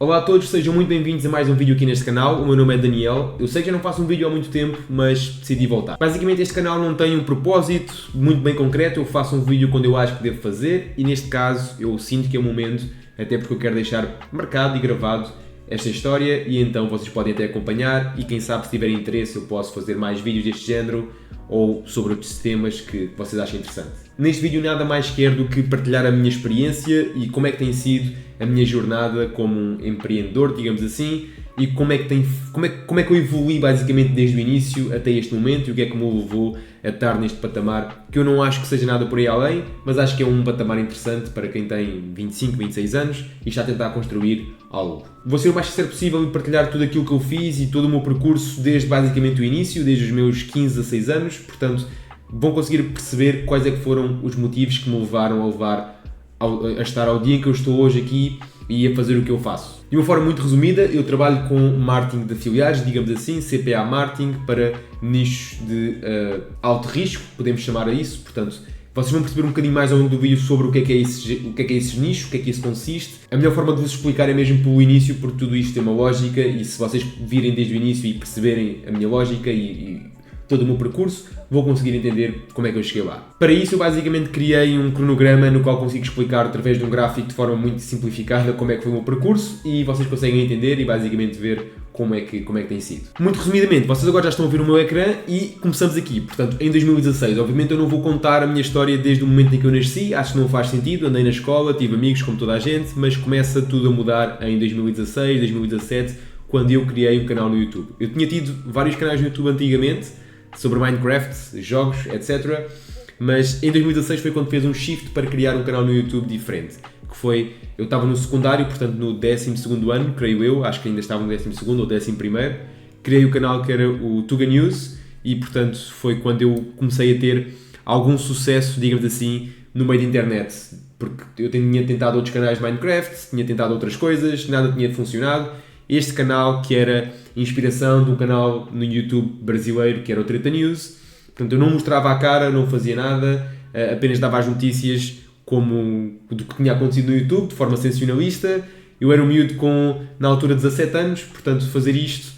Olá a todos, sejam muito bem-vindos a mais um vídeo aqui neste canal. O meu nome é Daniel. Eu sei que já não faço um vídeo há muito tempo, mas decidi voltar. Basicamente este canal não tem um propósito muito bem concreto. Eu faço um vídeo quando eu acho que devo fazer e neste caso eu sinto que é o momento, até porque eu quero deixar marcado e gravado esta história e então vocês podem até acompanhar e quem sabe se tiverem interesse eu posso fazer mais vídeos deste género ou sobre outros temas que vocês achem interessante. Neste vídeo nada mais quero do que partilhar a minha experiência e como é que tem sido a minha jornada como um empreendedor, digamos assim, e como é que eu evolui basicamente desde o início até este momento e o que é que me levou a estar neste patamar, que eu não acho que seja nada por aí além, mas acho que é um patamar interessante para quem tem 25, 26 anos e está a tentar construir algo. Vou ser o mais sincero possível e partilhar tudo aquilo que eu fiz e todo o meu percurso desde basicamente o início, desde os meus 15 a 6 anos, portanto vão conseguir perceber quais é que foram os motivos que me levaram a estar ao dia em que eu estou hoje aqui e a fazer o que eu faço. De uma forma muito resumida, eu trabalho com marketing de afiliados, digamos assim, CPA marketing para nichos de alto risco, podemos chamar a isso, portanto, vocês vão perceber um bocadinho mais ao longo do vídeo sobre o que é esses nichos, o que é que isso consiste. A melhor forma de vos explicar é mesmo pelo início, porque tudo isto tem uma lógica e se vocês virem desde o início e perceberem a minha lógica e todo o meu percurso, vou conseguir entender como é que eu cheguei lá. Para isso, eu basicamente criei um cronograma no qual consigo explicar através de um gráfico de forma muito simplificada como é que foi o meu percurso e vocês conseguem entender e basicamente ver como é que tem sido. Muito resumidamente, vocês agora já estão a ver o meu ecrã e começamos aqui. Portanto, em 2016, obviamente eu não vou contar a minha história desde o momento em que eu nasci, acho que não faz sentido, andei na escola, tive amigos como toda a gente, mas começa tudo a mudar em 2016, 2017, quando eu criei um canal no YouTube. Eu tinha tido vários canais no YouTube antigamente, sobre Minecraft, jogos, etc. Mas em 2016 foi quando fez um shift para criar um canal no YouTube diferente. Que foi, eu estava no secundário, portanto no 12º ano, creio eu, acho que ainda estava no 12º ou 11º, criei o canal que era o Tuga News e portanto foi quando eu comecei a ter algum sucesso, digamos assim, no meio da internet. Porque eu tinha tentado outros canais de Minecraft, tinha tentado outras coisas, nada tinha funcionado. Este canal que era inspiração de um canal no YouTube brasileiro que era o Treta News, portanto eu não mostrava a cara, não fazia nada, apenas dava as notícias como do que tinha acontecido no YouTube, de forma sensacionalista. Eu era um miúdo com, na altura, 17 anos, portanto fazer isto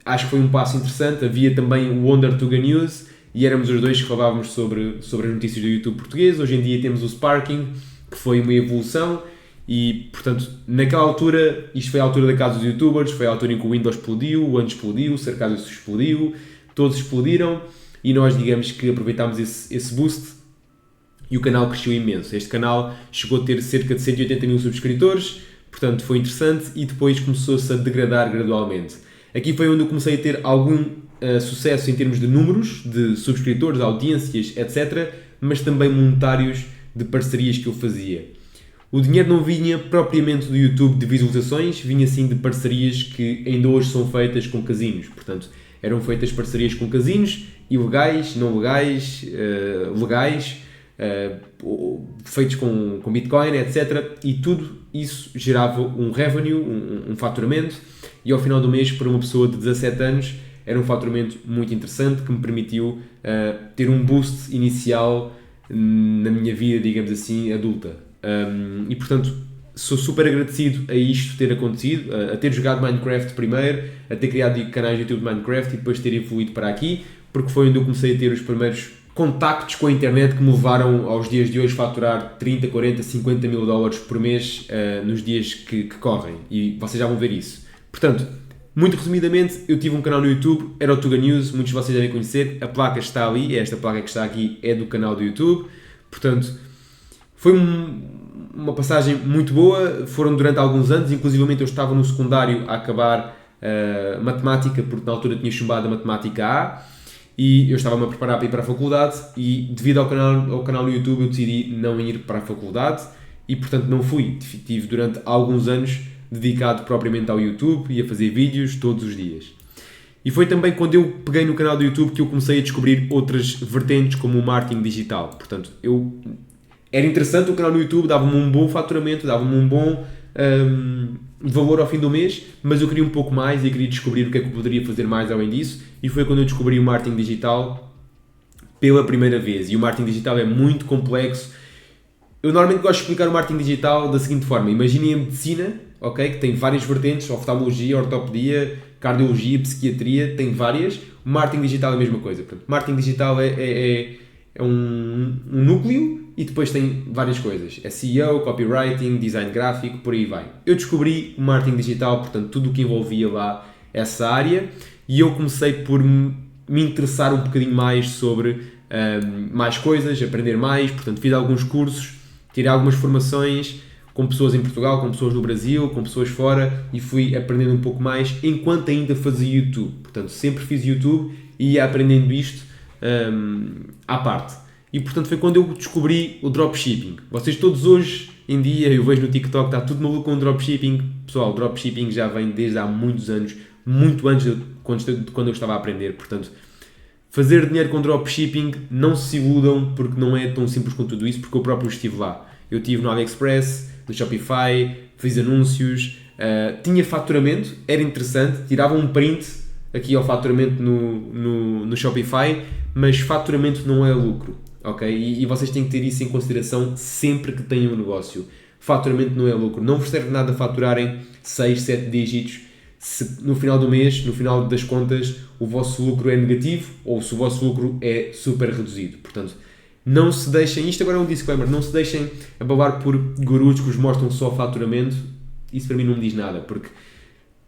acho que foi um passo interessante. Havia também o Wonder Tuga News e éramos os dois que falávamos sobre as notícias do YouTube português. Hoje em dia temos o Sparking, que foi uma evolução. E, portanto, naquela altura, isto foi a altura da casa dos youtubers, foi a altura em que o Windows explodiu, o One explodiu, o Sarcasmo explodiu, todos explodiram e nós, digamos que aproveitámos esse boost e o canal cresceu imenso. Este canal chegou a ter cerca de 180 mil subscritores, portanto foi interessante e depois começou-se a degradar gradualmente. Aqui foi onde eu comecei a ter algum sucesso em termos de números, de subscritores, audiências, etc., mas também monetários de parcerias que eu fazia. O dinheiro não vinha propriamente do YouTube de visualizações, vinha sim de parcerias que ainda hoje são feitas com casinos. Portanto, eram feitas parcerias com casinos, ilegais, não legais, legais, feitos com Bitcoin, etc. E tudo isso gerava um revenue, um faturamento, e ao final do mês, para uma pessoa de 17 anos, era um faturamento muito interessante que me permitiu ter um boost inicial na minha vida, digamos assim, adulta. E portanto sou super agradecido a isto ter acontecido, a ter jogado Minecraft primeiro, a ter criado canais de YouTube de Minecraft e depois ter evoluído para aqui, porque foi onde eu comecei a ter os primeiros contactos com a internet que me levaram aos dias de hoje faturar 30, 40, 50 mil dólares por mês nos dias que correm, e vocês já vão ver isso. Portanto, muito resumidamente, eu tive um canal no YouTube, era o Tuga News, muitos de vocês devem conhecer, a placa está ali, esta placa que está aqui é do canal do YouTube, portanto foi uma passagem muito boa, foram durante alguns anos, inclusivamente eu estava no secundário a acabar matemática, porque na altura tinha chumbado a matemática A, e eu estava-me a preparar para ir para a faculdade, e devido ao canal no YouTube eu decidi não ir para a faculdade, e portanto não fui, estive durante alguns anos dedicado propriamente ao YouTube e a fazer vídeos todos os dias. E foi também quando eu peguei no canal do YouTube que eu comecei a descobrir outras vertentes como o marketing digital, portanto era interessante, o canal no YouTube dava-me um bom faturamento, dava-me um bom valor ao fim do mês, mas eu queria um pouco mais e queria descobrir o que é que eu poderia fazer mais além disso, e foi quando eu descobri o marketing digital pela primeira vez. E o marketing digital é muito complexo. Eu normalmente gosto de explicar o marketing digital da seguinte forma: imaginem a medicina, ok? Que tem várias vertentes, oftalmologia, ortopedia, cardiologia, psiquiatria, tem várias. O marketing digital é a mesma coisa. Portanto, marketing digital é um núcleo e depois tem várias coisas. SEO, copywriting, design gráfico, por aí vai. Eu descobri o marketing digital, portanto, tudo o que envolvia lá essa área, e eu comecei por me interessar um bocadinho mais sobre mais coisas, aprender mais. Portanto, fiz alguns cursos, tirei algumas formações com pessoas em Portugal, com pessoas no Brasil, com pessoas fora, e fui aprendendo um pouco mais enquanto ainda fazia YouTube. Portanto, sempre fiz YouTube e ia aprendendo isto à parte. E portanto foi quando eu descobri o dropshipping. Vocês todos hoje em dia, eu vejo no TikTok, está tudo maluco com o dropshipping. Pessoal, o dropshipping já vem desde há muitos anos, muito antes de quando eu estava a aprender. Portanto, fazer dinheiro com dropshipping, não se iludam, porque não é tão simples quanto tudo isso, porque eu próprio estive lá. Eu estive no AliExpress, no Shopify, fiz anúncios, tinha faturamento, era interessante, tirava um print aqui ao faturamento no Shopify, mas faturamento não é lucro, ok? E vocês têm que ter isso em consideração sempre que têm um negócio. Faturamento não é lucro, não vos serve nada faturarem 6, 7 dígitos se no final do mês, no final das contas, o vosso lucro é negativo ou se o vosso lucro é super reduzido. Portanto, não se deixem, isto agora é um disclaimer, não se deixem abalar por gurus que vos mostram só faturamento. Isso para mim não me diz nada, porque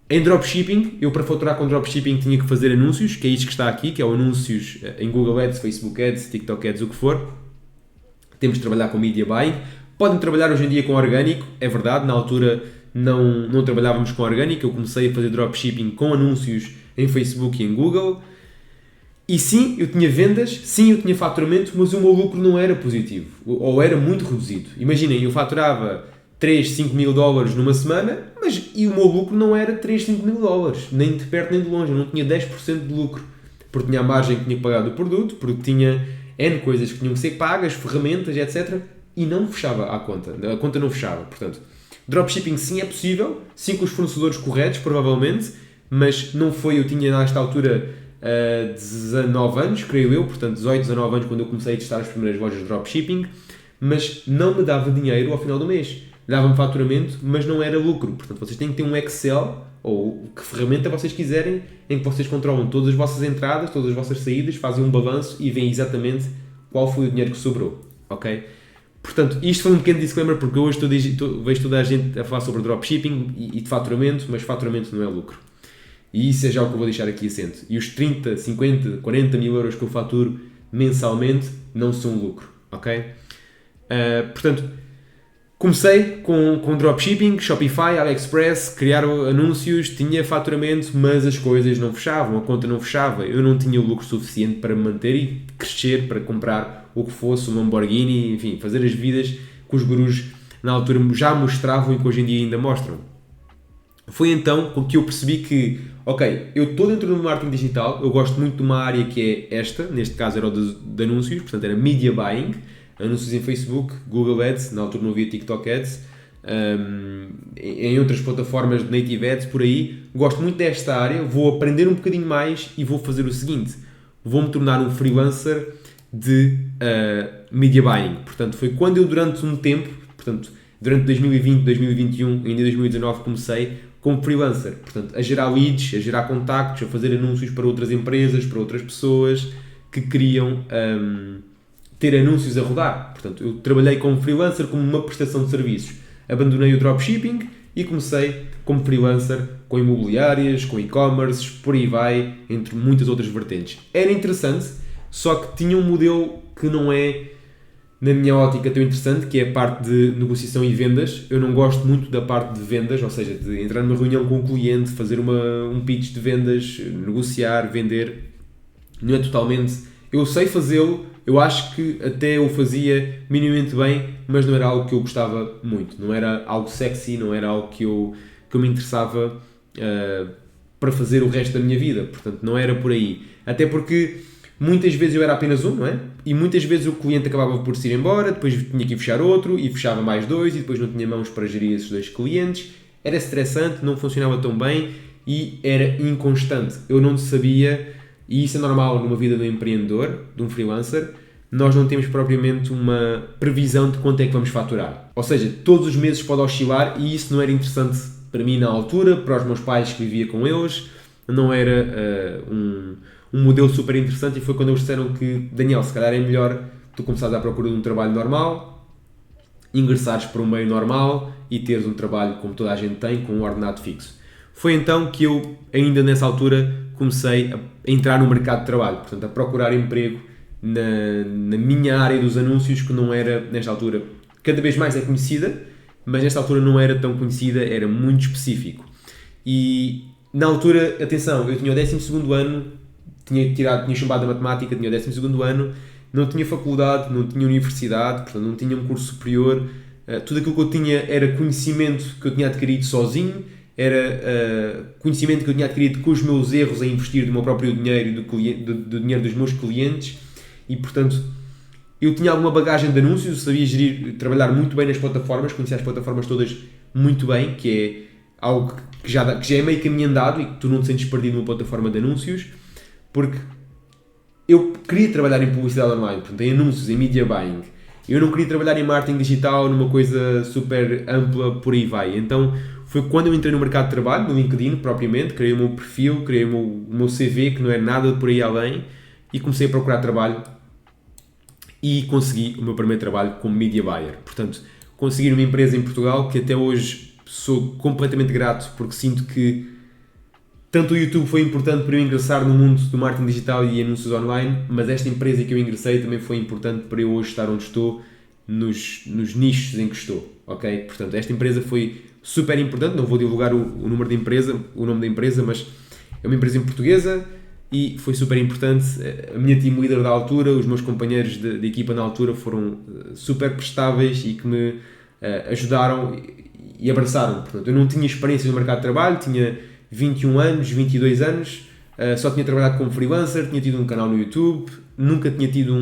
em dropshipping, eu para faturar com dropshipping tinha que fazer anúncios, que é isto que está aqui, que é o anúncios em Google Ads, Facebook Ads, TikTok Ads, o que for. Temos de trabalhar com media buying. Podem trabalhar hoje em dia com orgânico, é verdade, na altura não trabalhávamos com orgânico, eu comecei a fazer dropshipping com anúncios em Facebook e em Google. E sim, eu tinha vendas, sim, eu tinha faturamento, mas o meu lucro não era positivo, ou era muito reduzido. Imaginem, eu faturava 3, 5 mil dólares numa semana, e o meu lucro não era 3, 5 mil dólares, nem de perto nem de longe, eu não tinha 10% de lucro, porque tinha a margem que tinha que pagar do produto, porque tinha N coisas que tinham que ser pagas, ferramentas, etc. E não fechava a conta não fechava. Portanto, dropshipping sim é possível, sim com os fornecedores corretos, provavelmente, mas não foi, eu tinha nesta altura 19 anos, creio eu, portanto 18, 19 anos quando eu comecei a testar as primeiras lojas de dropshipping, mas não me dava dinheiro ao final do mês. Dava-me faturamento, mas não era lucro. Portanto, vocês têm que ter um Excel, ou que ferramenta vocês quiserem, em que vocês controlam todas as vossas entradas, todas as vossas saídas, fazem um balanço e veem exatamente qual foi o dinheiro que sobrou. Ok? Portanto, isto foi um pequeno disclaimer, porque hoje vejo toda a gente a falar sobre dropshipping e de faturamento, mas faturamento não é lucro. E isso é já o que eu vou deixar aqui assento. E os 30, 50, 40 mil euros que eu faturo mensalmente não são lucro. Ok? Portanto, comecei com dropshipping, Shopify, AliExpress, criar anúncios, tinha faturamento, mas as coisas não fechavam, a conta não fechava. Eu não tinha o lucro suficiente para me manter e crescer, para comprar o que fosse, um Lamborghini, enfim, fazer as vidas que os gurus na altura já mostravam e que hoje em dia ainda mostram. Foi então que eu percebi que, ok, eu estou dentro do marketing digital, eu gosto muito de uma área que é esta, neste caso era o de anúncios, portanto era media buying, anúncios em Facebook, Google Ads, na altura não havia TikTok Ads, em outras plataformas de Native Ads, por aí. Gosto muito desta área, vou aprender um bocadinho mais e vou fazer o seguinte, vou-me tornar um freelancer de media buying. Portanto, foi quando eu durante um tempo, portanto, durante 2020, 2021, ainda 2019 comecei como freelancer, portanto, a gerar leads, a gerar contactos, a fazer anúncios para outras empresas, para outras pessoas que queriam ter anúncios a rodar. Portanto, eu trabalhei como freelancer, como uma prestação de serviços. Abandonei o dropshipping e comecei como freelancer com imobiliárias, com e-commerce, por aí vai, entre muitas outras vertentes. Era interessante, só que tinha um modelo que não é, na minha ótica, tão interessante, que é a parte de negociação e vendas. Eu não gosto muito da parte de vendas, ou seja, de entrar numa reunião com o cliente, fazer um pitch de vendas, negociar, vender. Não é totalmente... Eu sei fazê-lo, eu acho que até o fazia minimamente bem, mas não era algo que eu gostava muito. Não era algo sexy, não era algo que eu me interessava para fazer o resto da minha vida. Portanto, não era por aí. Até porque muitas vezes eu era apenas um, não é? E muitas vezes o cliente acabava por se ir embora, depois tinha que fechar outro, e fechava mais dois, e depois não tinha mãos para gerir esses dois clientes. Era estressante, não funcionava tão bem e era inconstante. Eu não sabia... E isso é normal numa vida de um empreendedor, de um freelancer, nós não temos propriamente uma previsão de quanto é que vamos faturar. Ou seja, todos os meses pode oscilar e isso não era interessante para mim na altura, para os meus pais que vivia com eles, não era um modelo super interessante, e foi quando eles disseram que, Daniel, se calhar é melhor tu começares à procura de um trabalho normal, ingressares para um meio normal e teres um trabalho como toda a gente tem, com um ordenado fixo. Foi então que eu, ainda nessa altura, comecei a entrar no mercado de trabalho, portanto a procurar emprego na minha área dos anúncios, que não era, nesta altura, cada vez mais é conhecida, mas nesta altura não era tão conhecida, era muito específico. E na altura, atenção, eu tinha o 12º ano, tinha chumbado a matemática, tinha o 12º ano, não tinha faculdade, não tinha universidade, portanto não tinha um curso superior, tudo aquilo que eu tinha era conhecimento que eu tinha adquirido sozinho, era conhecimento que eu tinha adquirido com os meus erros a investir do meu próprio dinheiro e do dinheiro dos meus clientes, e portanto eu tinha alguma bagagem de anúncios, sabia trabalhar muito bem nas plataformas, conhecia as plataformas todas muito bem, que é algo que já é meio caminho andado e que tu não te sentes perdido numa plataforma de anúncios, porque eu queria trabalhar em publicidade online, portanto, em anúncios, em media buying. Eu não queria trabalhar em marketing digital, numa coisa super ampla, por aí vai. Então, foi quando eu entrei no mercado de trabalho, no LinkedIn propriamente, criei o meu perfil, criei o meu CV, que não é nada por aí além, e comecei a procurar trabalho e consegui o meu primeiro trabalho como media buyer. Portanto, consegui uma empresa em Portugal que até hoje sou completamente grato, porque sinto que tanto o YouTube foi importante para eu ingressar no mundo do marketing digital e anúncios online, mas esta empresa que eu ingressei também foi importante para eu hoje estar onde estou, nos nichos em que estou, ok? Portanto, esta empresa foi super importante, não vou divulgar o nome da empresa, mas é uma empresa portuguesa e foi super importante. A minha team leader da altura, os meus companheiros de equipa na altura foram super prestáveis e que me ajudaram e abraçaram. Portanto, eu não tinha experiência no mercado de trabalho, tinha 21 anos, 22 anos, só tinha trabalhado como freelancer, tinha tido um canal no YouTube, nunca tinha tido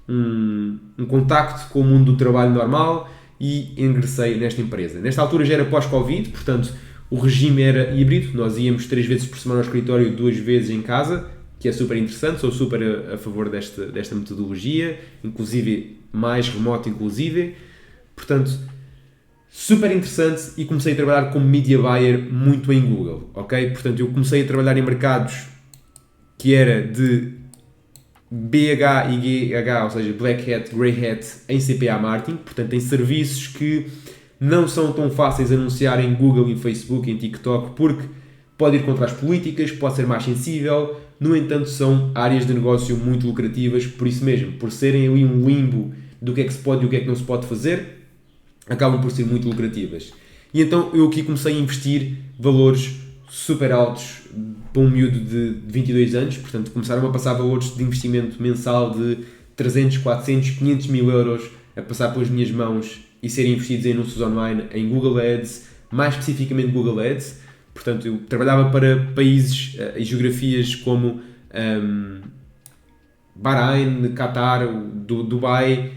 um contacto com o mundo do trabalho normal e ingressei nesta empresa. Nesta altura já era pós-Covid, portanto o regime era híbrido, nós íamos 3 vezes por semana ao escritório, 2 vezes em casa, que é super interessante, sou super a favor desta metodologia, inclusive mais remoto inclusive, portanto super interessante, e comecei a trabalhar como media buyer muito em Google, ok? Portanto, eu comecei a trabalhar em mercados que era de BH e GH, ou seja, Black Hat, Grey Hat, em CPA Marketing, portanto, em serviços que não são tão fáceis de anunciar em Google, em Facebook, em TikTok, porque pode ir contra as políticas, pode ser mais sensível, no entanto, são áreas de negócio muito lucrativas, por isso mesmo, por serem ali um limbo do que é que se pode e o que é que não se pode fazer, acabam por ser muito lucrativas. E então eu aqui comecei a investir valores super altos para um miúdo de 22 anos, portanto começaram a passar valores de investimento mensal de 300, 400, 500 mil euros a passar pelas minhas mãos e serem investidos em anúncios online, em Google Ads, mais especificamente Google Ads. Portanto, eu trabalhava para países e geografias como Bahrein, Qatar, Dubai,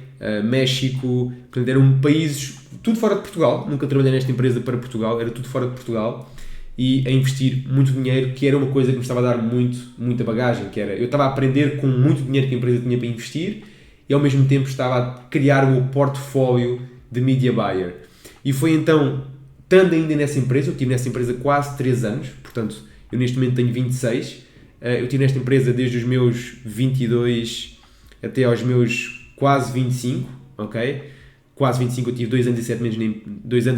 México, portanto eram países, tudo fora de Portugal. Nunca trabalhei nesta empresa para Portugal, era tudo fora de Portugal, e a investir muito dinheiro, que era uma coisa que me estava a dar muita bagagem, que era, eu estava a aprender com muito dinheiro que a empresa tinha para investir e ao mesmo tempo estava a criar o meu portfólio de media buyer. E foi então, estando ainda nessa empresa, eu estive nessa empresa quase 3 anos, portanto eu neste momento tenho 26, eu estive nesta empresa desde os meus 22 até aos meus quase 25, ok? Quase 25, eu tive 2 anos e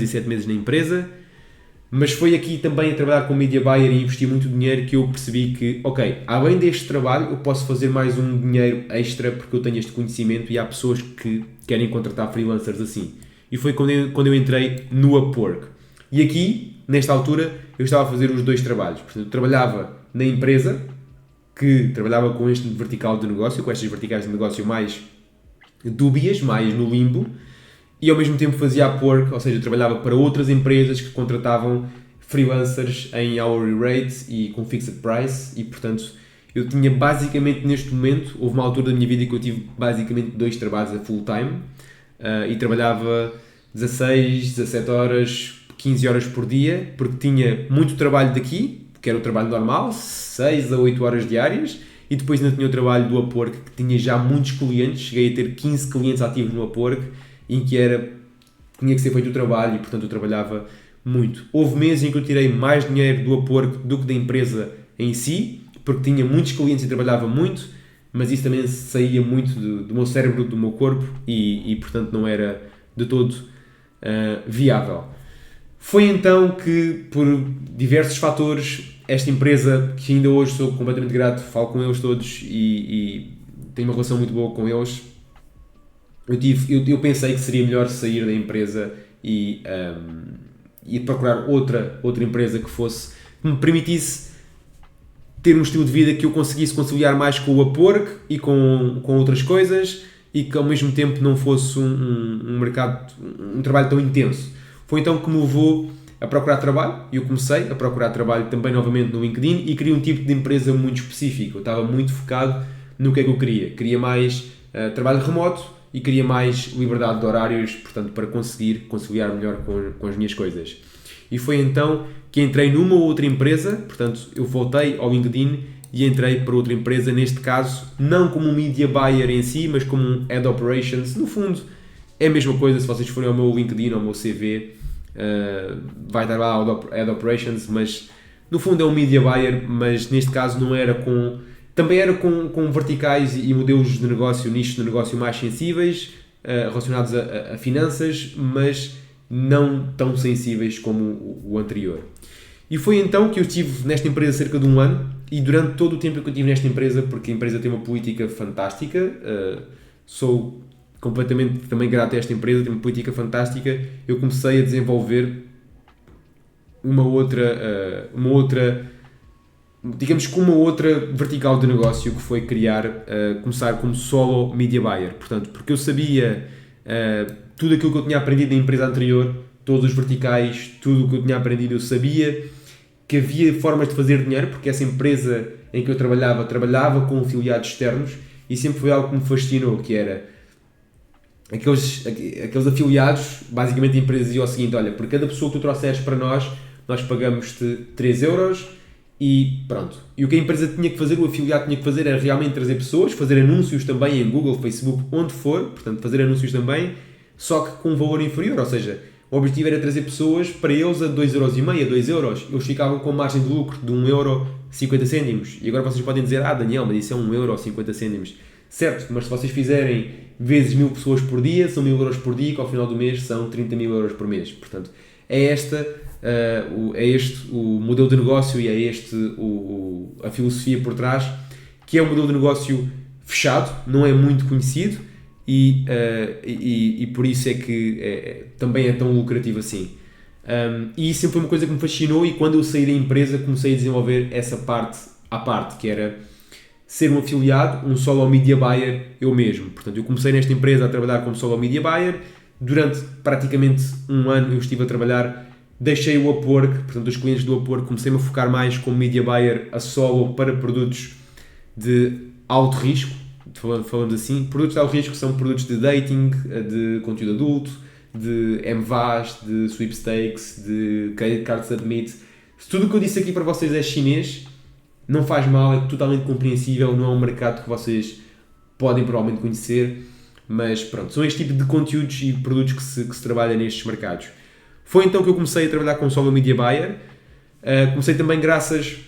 7 meses na empresa, mas foi aqui também a trabalhar com media buyer e investir muito dinheiro que eu percebi que, ok, além deste trabalho eu posso fazer mais um dinheiro extra porque eu tenho este conhecimento e há pessoas que querem contratar freelancers assim. E foi quando eu entrei no Upwork. E aqui, nesta altura, eu estava a fazer os 2 trabalhos. Portanto, eu trabalhava na empresa, que trabalhava com este vertical de negócio, com estas verticais de negócio mais dúbias, mais no limbo, e ao mesmo tempo fazia Upwork, ou seja, eu trabalhava para outras empresas que contratavam freelancers em hourly rate e com fixed price, e portanto eu tinha basicamente neste momento, houve uma altura da minha vida que eu tive basicamente 2 trabalhos a full time, e trabalhava 16, 17 horas, 15 horas por dia, porque tinha muito trabalho daqui, que era o trabalho normal, 6 a 8 horas diárias, e depois ainda tinha o trabalho do Upwork, que tinha já muitos clientes, cheguei a ter 15 clientes ativos no Upwork, em que tinha que ser feito o trabalho, e portanto eu trabalhava muito. Houve meses em que eu tirei mais dinheiro do Upwork do que da empresa em si, porque tinha muitos clientes e trabalhava muito, mas isso também saía muito do meu cérebro, do meu corpo e portanto não era de todo viável. Foi então que, por diversos fatores, esta empresa, que ainda hoje sou completamente grato, falo com eles todos e tenho uma relação muito boa com eles, eu pensei que seria melhor sair da empresa e procurar outra empresa que me permitisse ter um estilo de vida que eu conseguisse conciliar mais com o Upwork e com outras coisas e que ao mesmo tempo não fosse um trabalho tão intenso. Foi então que me levou a procurar trabalho e eu comecei a procurar trabalho também novamente no LinkedIn e queria um tipo de empresa muito específico. Eu estava muito focado no que é que eu queria. Queria mais trabalho remoto e queria mais liberdade de horários, portanto, para conseguir conciliar melhor com as minhas coisas. E foi então que entrei numa outra empresa, portanto, eu voltei ao LinkedIn e entrei para outra empresa, neste caso, não como um media buyer em si, mas como um Head Operations. No fundo, é a mesma coisa, se vocês forem ao meu LinkedIn, ao meu CV, vai estar lá o Head Operations, mas no fundo é um media buyer, mas neste caso não era também era com verticais e modelos de negócio, nichos de negócio mais sensíveis, relacionados a finanças, mas não tão sensíveis como o anterior. E foi então que eu estive nesta empresa cerca de um ano, e durante todo o tempo que eu estive nesta empresa, porque a empresa tem uma política fantástica, sou completamente também grato a esta empresa, tem uma política fantástica, eu comecei a desenvolver uma outra vertical de negócio, que foi começar como solo media buyer, portanto, porque eu sabia tudo aquilo que eu tinha aprendido na empresa anterior, todos os verticais, tudo o que eu tinha aprendido, eu sabia que havia formas de fazer dinheiro, porque essa empresa em que eu trabalhava com afiliados externos, e sempre foi algo que me fascinou, que era aqueles afiliados. Basicamente a empresa dizia o seguinte: olha, por cada pessoa que tu trouxeres para nós pagamos-te 3 euros e pronto. E o que a empresa tinha que fazer, o afiliado tinha que fazer, era realmente trazer pessoas, fazer anúncios também em Google, Facebook, onde for, portanto fazer anúncios também, só que com um valor inferior, ou seja, o objetivo era trazer pessoas para eles a 2,5€, a 2 euros. Eles ficavam com margem de lucro de 1,50€. E agora vocês podem dizer: Daniel, mas isso é 1,50€. Certo, mas se vocês fizerem vezes 1000 pessoas por dia, são 1000 euros por dia, que ao final do mês são 30.000 euros por mês. Portanto, é este o modelo de negócio e é a filosofia por trás, que é um modelo de negócio fechado, não é muito conhecido e por isso é que também é tão lucrativo assim. E isso sempre foi uma coisa que me fascinou, e quando eu saí da empresa comecei a desenvolver essa parte à parte, que era ser um afiliado, um solo media buyer eu mesmo. Portanto, eu comecei nesta empresa a trabalhar como solo media buyer. Durante praticamente um ano eu estive a trabalhar, deixei o Upwork, portanto os clientes do Upwork, comecei-me a focar mais como media buyer a solo para produtos de alto risco, falando assim. Produtos de alto risco são produtos de dating, de conteúdo adulto, de MVAs, de sweepstakes, de credit card submit. Se tudo o que eu disse aqui para vocês é chinês, não faz mal, é totalmente compreensível, não é um mercado que vocês podem provavelmente conhecer, mas pronto, são este tipo de conteúdos e produtos que se trabalha nestes mercados. Foi então que eu comecei a trabalhar com solo media buyer. Comecei também graças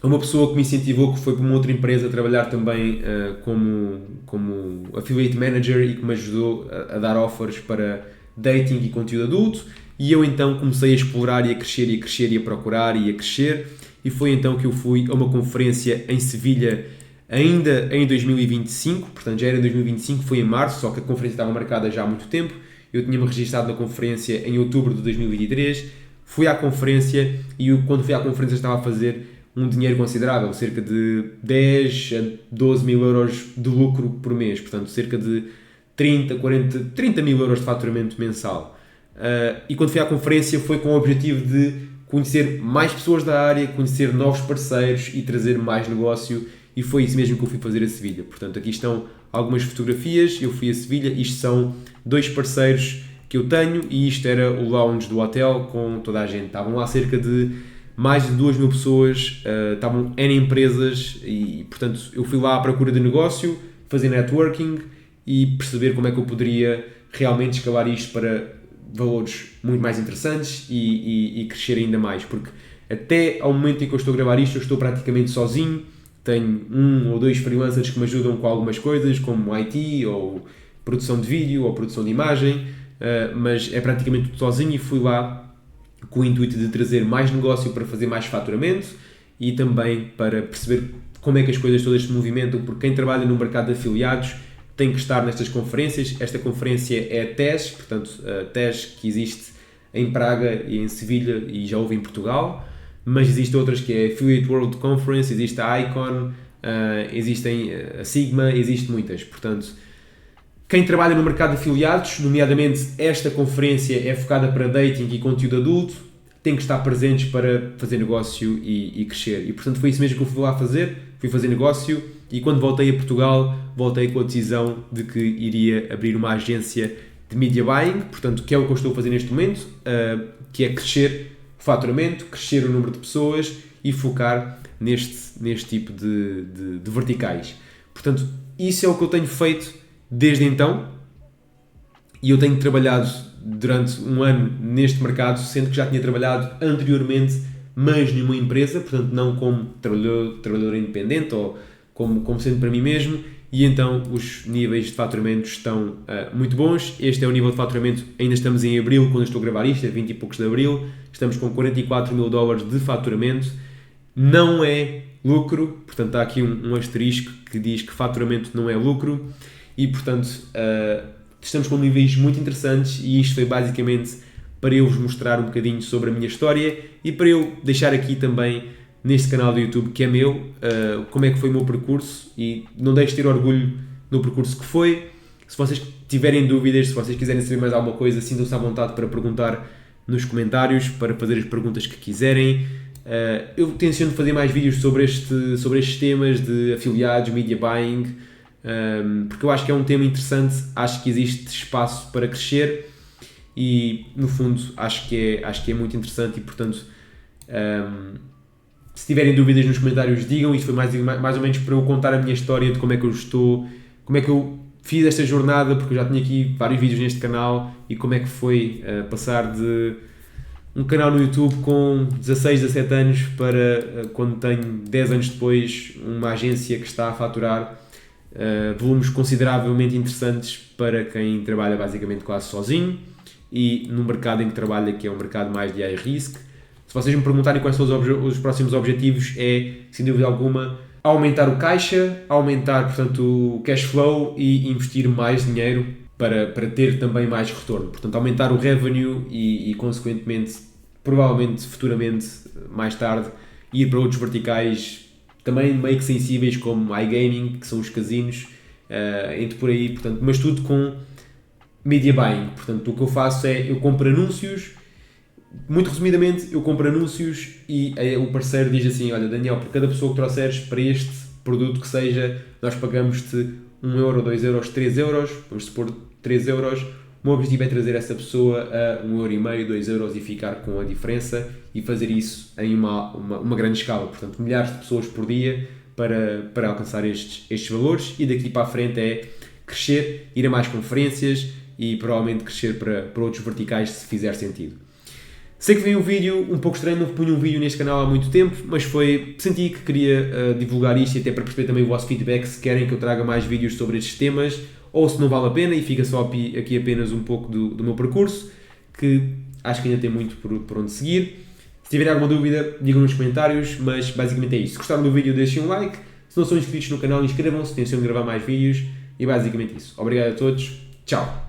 a uma pessoa que me incentivou, que foi para uma outra empresa a trabalhar também como affiliate manager, e que me ajudou a dar offers para dating e conteúdo adulto, e eu então comecei a explorar e a crescer e a crescer e a procurar e a crescer, e foi então que eu fui a uma conferência em Sevilha ainda em 2025, portanto já era em 2025, foi em março, só que a conferência estava marcada já há muito tempo. Eu tinha-me registrado na conferência em outubro de 2023, fui à conferência e quando fui à conferência estava a fazer um dinheiro considerável, cerca de 10 a 12 mil euros de lucro por mês, portanto cerca de 30 mil euros de faturamento mensal. E quando fui à conferência foi com o objetivo de conhecer mais pessoas da área, conhecer novos parceiros e trazer mais negócio, e foi isso mesmo que eu fui fazer a Sevilha. Portanto, aqui estão algumas fotografias, eu fui a Sevilha, isto são 2 parceiros que eu tenho, e isto era o lounge do hotel com toda a gente. Estavam lá cerca de mais de 2.000 pessoas, estavam N empresas, e portanto eu fui lá à procura de negócio, fazer networking e perceber como é que eu poderia realmente escalar isto para valores muito mais interessantes e crescer ainda mais, porque até ao momento em que eu estou a gravar isto, eu estou praticamente sozinho, tenho 1 ou 2 freelancers que me ajudam com algumas coisas, como IT, ou produção de vídeo, ou produção de imagem, mas é praticamente tudo sozinho e fui lá com o intuito de trazer mais negócio para fazer mais faturamento e também para perceber como é que as coisas todas se movimentam, porque quem trabalha no mercado de afiliados tem que estar nestas conferências. Esta conferência é a TES, portanto, a TES que existe em Praga e em Sevilha e já houve em Portugal, mas existem outras que é a Affiliate World Conference, existe a Icon, existem a Sigma, existem muitas. Portanto, quem trabalha no mercado de afiliados, nomeadamente esta conferência é focada para dating e conteúdo adulto, tem que estar presentes para fazer negócio e crescer. E portanto foi isso mesmo que eu fui lá fazer, fui fazer negócio e quando voltei a Portugal, voltei com a decisão de que iria abrir uma agência de media buying, portanto que é o que eu estou a fazer neste momento, que é crescer o faturamento, crescer o número de pessoas e focar neste tipo de verticais. Portanto, isso é o que eu tenho feito desde então e eu tenho trabalhado durante um ano neste mercado, sendo que já tinha trabalhado anteriormente, mas numa empresa, portanto não como trabalhador independente ou como sendo para mim mesmo, e então os níveis de faturamento estão muito bons. Este é o nível de faturamento, ainda estamos em abril, quando eu estou a gravar isto, é 20 e poucos de abril, estamos com $44.000 de faturamento, não é lucro, portanto está aqui um asterisco que diz que faturamento não é lucro, e portanto estamos com níveis muito interessantes e isto foi basicamente para eu vos mostrar um bocadinho sobre a minha história e para eu deixar aqui também neste canal do YouTube que é meu, como é que foi o meu percurso e não deixe de ter orgulho no percurso que foi. Se vocês tiverem dúvidas, se vocês quiserem saber mais alguma coisa, sintam-se à vontade para perguntar nos comentários, para fazer as perguntas que quiserem. Eu tenciono fazer mais vídeos sobre estes temas de afiliados, media buying, porque eu acho que é um tema interessante, acho que existe espaço para crescer e no fundo acho que é muito interessante e portanto se tiverem dúvidas nos comentários digam. Isto foi mais ou menos para eu contar a minha história de como é que eu fiz esta jornada, porque eu já tinha aqui vários vídeos neste canal e como é que foi passar de um canal no YouTube com 16, 17 anos para quando tenho 10 anos depois uma agência que está a faturar volumes consideravelmente interessantes para quem trabalha basicamente quase sozinho e no mercado em que trabalha, que é um mercado mais de high risk. Se vocês me perguntarem quais são os próximos objetivos, é, sem dúvida alguma, aumentar o caixa, aumentar, portanto, o cash flow e investir mais dinheiro para ter também mais retorno. Portanto, aumentar o revenue e consequentemente, provavelmente, futuramente, mais tarde, ir para outros verticais também meio que sensíveis como iGaming, que são os casinos, entre por aí, portanto, mas tudo com media buying. Portanto, o que eu faço é, eu compro anúncios, muito resumidamente, eu compro anúncios e o parceiro diz assim, olha Daniel, por cada pessoa que trouxeres para este produto que seja, nós pagamos-te 1 euro, 2 euros, 3 euros, vamos supor 3 euros, o meu objetivo é trazer essa pessoa a 1,5 euro, 2 euros e ficar com a diferença e fazer isso em uma grande escala, portanto milhares de pessoas por dia para alcançar estes valores e daqui para a frente é crescer, ir a mais conferências e provavelmente crescer para outros verticais se fizer sentido. Sei que veio um vídeo um pouco estranho, não punha um vídeo neste canal há muito tempo, mas senti que queria divulgar isto e até para perceber também o vosso feedback, se querem que eu traga mais vídeos sobre estes temas ou se não vale a pena e fica só aqui apenas um pouco do meu percurso, que acho que ainda tem muito por onde seguir. Se tiverem alguma dúvida, digam nos comentários, mas basicamente é isso. Se gostaram do vídeo, deixem um like, se não são inscritos no canal, inscrevam-se, tenciono gravar mais vídeos e basicamente isso. Obrigado a todos, tchau!